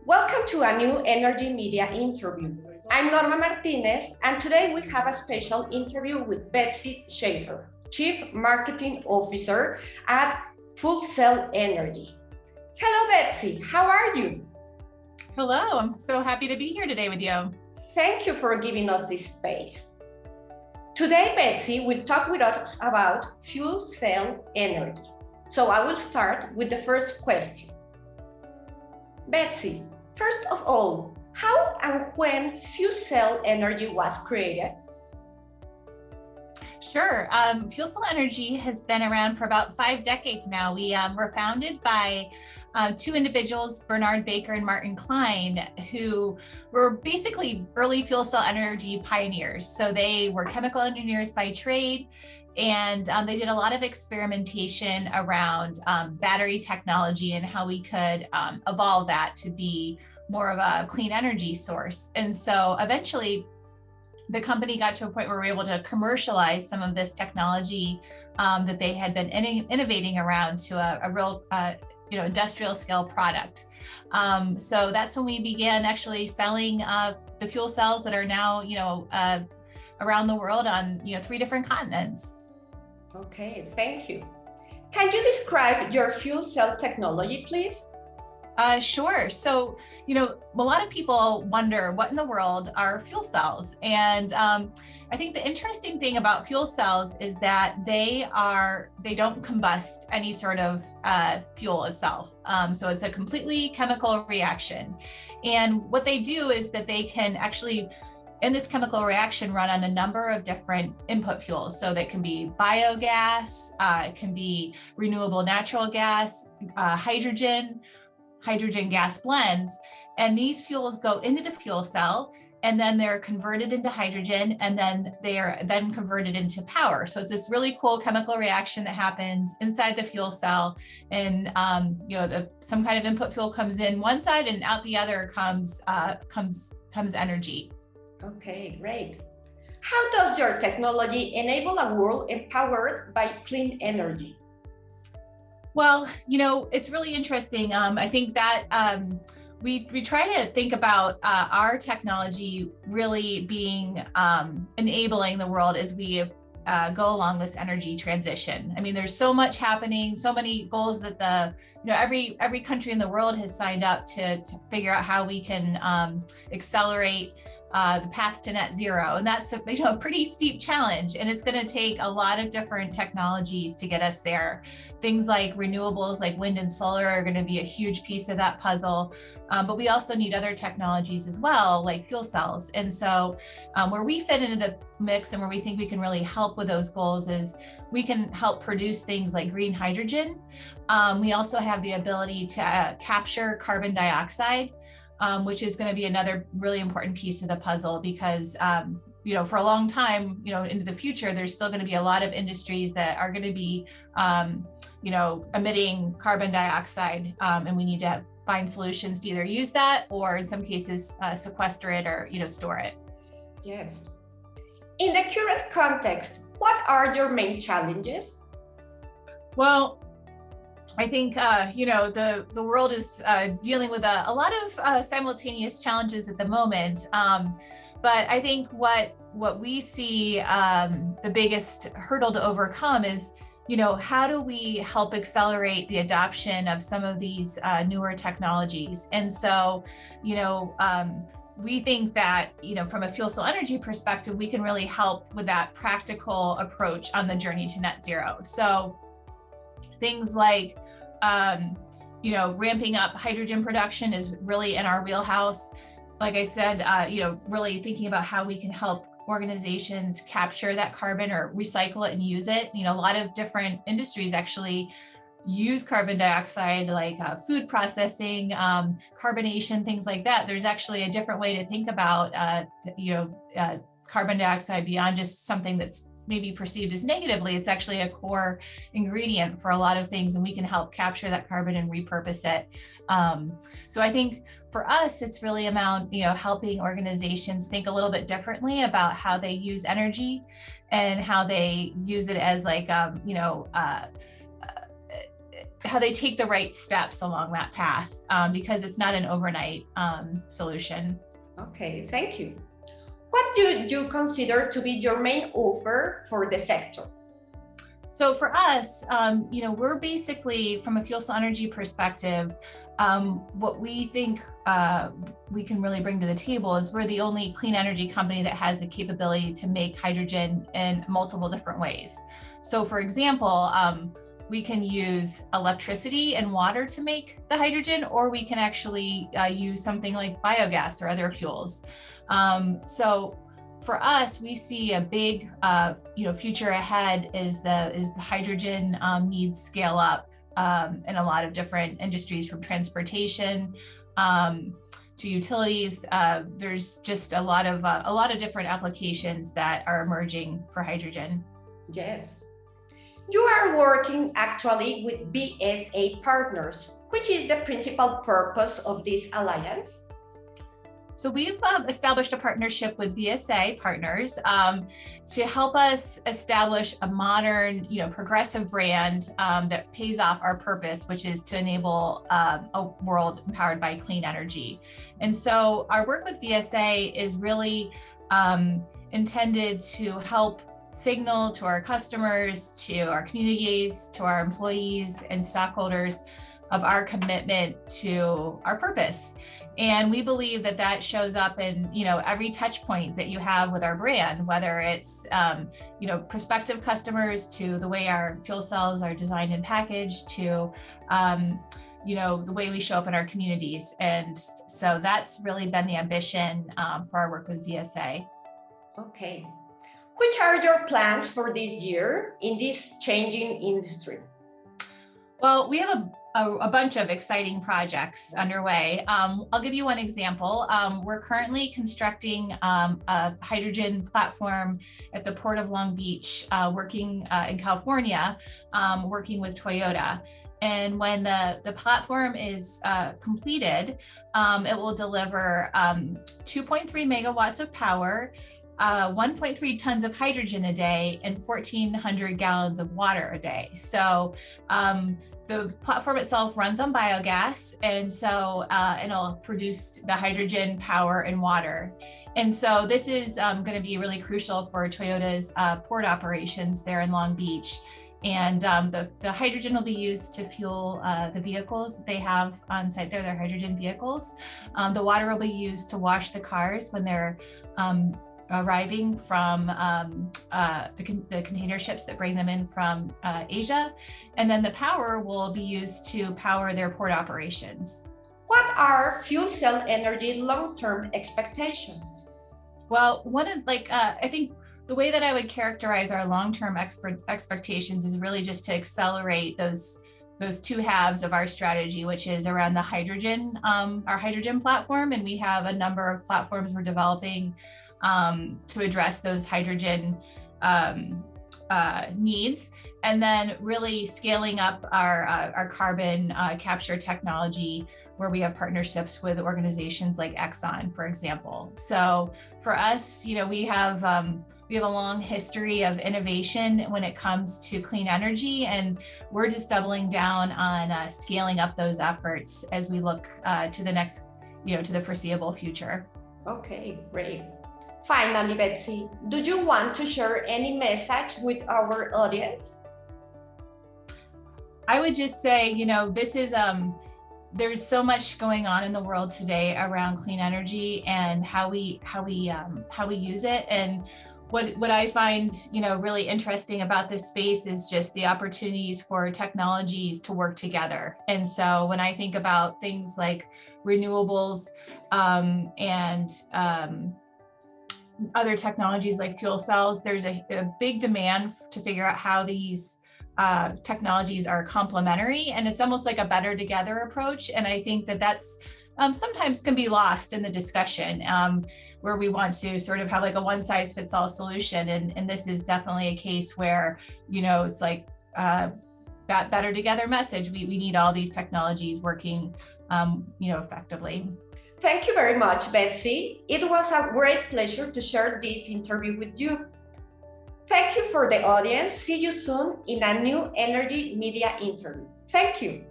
Welcome to a new Energy Media interview. I'm Norma Martinez, and today we have a special interview with Betsy Schaefer, Chief Marketing Officer at FuelCell Energy. Hello, Betsy. How are you? Hello, I'm so happy to be here today with you. Thank you for giving us this space. Today, Betsy will talk with us about FuelCell Energy. So I will start with the first question. Betsy, first of all, how and when FuelCell Energy was created? Sure. FuelCell Energy has been around for about 5 decades now. We were founded by two individuals, Bernard Baker and Martin Klein, who were basically early fuel cell energy pioneers. So they were chemical engineers by trade, and they did a lot of experimentation around battery technology and how we could evolve that to be more of a clean energy source. And so eventually the company got to a point where we were able to commercialize some of this technology that they had been innovating around to a real industrial scale product. So that's when we began actually selling the fuel cells that are now around the world on 3 different continents. Okay, thank you. Can you describe your fuel cell technology, please? Sure. So, a lot of people wonder what in the world are fuel cells. And I think the interesting thing about fuel cells is that they don't combust any sort of fuel itself. So it's a completely chemical reaction. And what they do is that they can actually, in this chemical reaction, run on a number of different input fuels. So that can be biogas, it can be renewable natural gas, hydrogen gas blends, and these fuels go into the fuel cell, and then they're converted into hydrogen, and then they are then converted into power. So it's this really cool chemical reaction that happens inside the fuel cell, and some kind of input fuel comes in one side, and out the other comes energy. Okay, great. How does your technology enable a world empowered by clean energy? Well, it's really interesting. I think that we try to think about our technology really being enabling the world as we go along this energy transition. I mean, there's so much happening, so many goals that every country in the world has signed up to figure out how we can accelerate the path to net zero. And that's a pretty steep challenge. And it's going to take a lot of different technologies to get us there. Things like renewables, like wind and solar, are going to be a huge piece of that puzzle. But we also need other technologies as well, like fuel cells. And so where we fit into the mix and where we think we can really help with those goals is we can help produce things like green hydrogen. We also have the ability to capture carbon dioxide, which is going to be another really important piece of the puzzle, because for a long time, into the future, there's still going to be a lot of industries that are going to be emitting carbon dioxide, and we need to find solutions to either use that or, in some cases, sequester it or store it. Yes. In the current context, what are your main challenges? Well, I think the world is dealing with a lot of simultaneous challenges at the moment, but I think what we see the biggest hurdle to overcome is how do we help accelerate the adoption of some of these newer technologies. And so we think that from a fuel cell energy perspective, we can really help with that practical approach on the journey to net zero. So things like ramping up hydrogen production is really in our wheelhouse. Like I said, really thinking about how we can help organizations capture that carbon or recycle it and use it. A lot of different industries actually use carbon dioxide, like food processing, carbonation, things like that. There's actually a different way to think about carbon dioxide beyond just something that's maybe perceived as negatively. It's actually a core ingredient for a lot of things, and we can help capture that carbon and repurpose it. So I think for us, it's really about helping organizations think a little bit differently about how they use energy and how they use it as take the right steps along that path, because it's not an overnight solution. Okay, thank you. What do you consider to be your main offer for the sector? So for us, we're basically, from a FuelCell Energy perspective, what we think we can really bring to the table is we're the only clean energy company that has the capability to make hydrogen in multiple different ways. So for example, we can use electricity and water to make the hydrogen, or we can actually use something like biogas or other fuels. So for us, we see a big future ahead is the hydrogen needs scale up in a lot of different industries, from transportation to utilities. There's just a lot of different applications that are emerging for hydrogen. Yes. You are working actually with BSA Partners. Which is the principal purpose of this alliance? So we've established a partnership with BSA Partners to help us establish a modern, progressive brand that pays off our purpose, which is to enable a world empowered by clean energy. And so our work with BSA is really intended to help signal to our customers, to our communities, to our employees and stockholders of our commitment to our purpose. And we believe that that shows up in, every touch point that you have with our brand, whether it's, prospective customers, to the way our fuel cells are designed and packaged, to, the way we show up in our communities. And so that's really been the ambition for our work with VSA. Okay. Which are your plans for this year in this changing industry? Well, we have a bunch of exciting projects underway. I'll give you one example. We're currently constructing a hydrogen platform at the Port of Long Beach, working in California, working with Toyota. And when the platform is completed, it will deliver 2.3 megawatts of power, 1.3 tons of hydrogen a day, and 1,400 gallons of water a day. So the platform itself runs on biogas, and so it'll produce the hydrogen, power, and water. And so this is going to be really crucial for Toyota's port operations there in Long Beach. And the hydrogen will be used to fuel the vehicles that they have on site there, their hydrogen vehicles. The water will be used to wash the cars when they're arriving from the container ships that bring them in from Asia. And then the power will be used to power their port operations. What are FuelCell Energy long-term expectations? Well, I think the way that I would characterize our long-term expectations is really just to accelerate those two halves of our strategy, which is around the hydrogen, our hydrogen platform. And we have a number of platforms we're developing to address those hydrogen needs, and then really scaling up our carbon capture technology, where we have partnerships with organizations like Exxon, for example. So for us, we have a long history of innovation when it comes to clean energy, and we're just doubling down on scaling up those efforts as we look to the next, to the foreseeable future. Okay, great. Finally, Betsy, do you want to share any message with our audience? I would just say, this is, there's so much going on in the world today around clean energy and how we use it. And what I find, really interesting about this space is just the opportunities for technologies to work together. And so when I think about things like renewables and other technologies like fuel cells, there's a big demand to figure out how these technologies are complementary, and it's almost like a better together approach. And I think that that's sometimes can be lost in the discussion, where we want to sort of have like a one size fits all solution. And this is definitely a case where, it's like that better together message. We need all these technologies working, effectively. Thank you very much, Betsy. It was a great pleasure to share this interview with you. Thank you for the audience. See you soon in a new energy media interview. Thank you.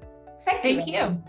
Thank you.